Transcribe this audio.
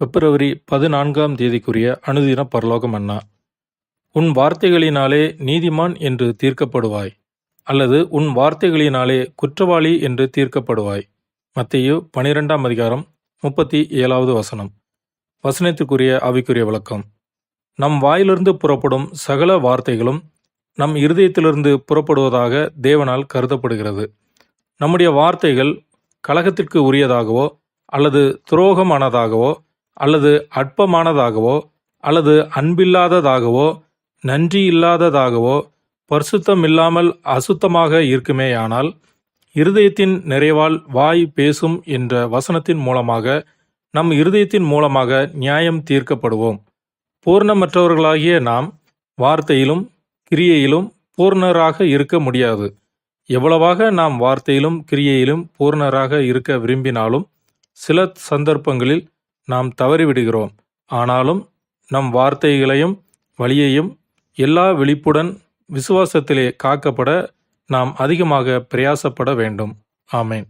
பிப்ரவரி 14ஆம் தேதிக்குரிய அனுதின பரலோக மன்னா. உன் வார்த்தைகளினாலே நீதிமான் என்று தீர்க்கப்படுவாய், அல்லது உன் வார்த்தைகளினாலே குற்றவாளி என்று தீர்க்கப்படுவாய். மத்தேயு 12ஆம் அதிகாரம் 37வது வசனம். வசனத்திற்குரிய ஆவிக்குரிய விளக்கம். நம் வாயிலிருந்து புறப்படும் சகல வார்த்தைகளும் நம் இருதயத்திலிருந்து புறப்படுவதாக தேவனால் கருதப்படுகிறது. நம்முடைய வார்த்தைகள் கலகத்திற்கு உரியதாகவோ அல்லது துரோகமானதாகவோ அல்லது அற்பமானதாகவோ அல்லது அன்பில்லாததாகவோ நன்றி இல்லாததாகவோ பரிசுத்தமில்லாமல் அசுத்தமாக இருக்குமேயானால், இருதயத்தின் நிறைவால் வாய் பேசும் என்ற வசனத்தின் மூலமாக நம் இருதயத்தின் மூலமாக நியாயம் தீர்க்கப்படுவோம். பூர்ணமற்றவர்களாகிய நாம் வார்த்தையிலும் கிரியையிலும் பூர்ணராக இருக்க முடியாது. எவ்வளவாக நாம் வார்த்தையிலும் கிரியையிலும் பூர்ணராக இருக்க விரும்பினாலும் சில சந்தர்ப்பங்களில் நாம் தவறிவிடுகிறோம். ஆனாலும் நம் வார்த்தைகளையும் வழியையும் எல்லா விழிப்புடன் விசுவாசத்திலே காக்கப்பட நாம் அதிகமாக பிரயாசப்பட வேண்டும். ஆமென்.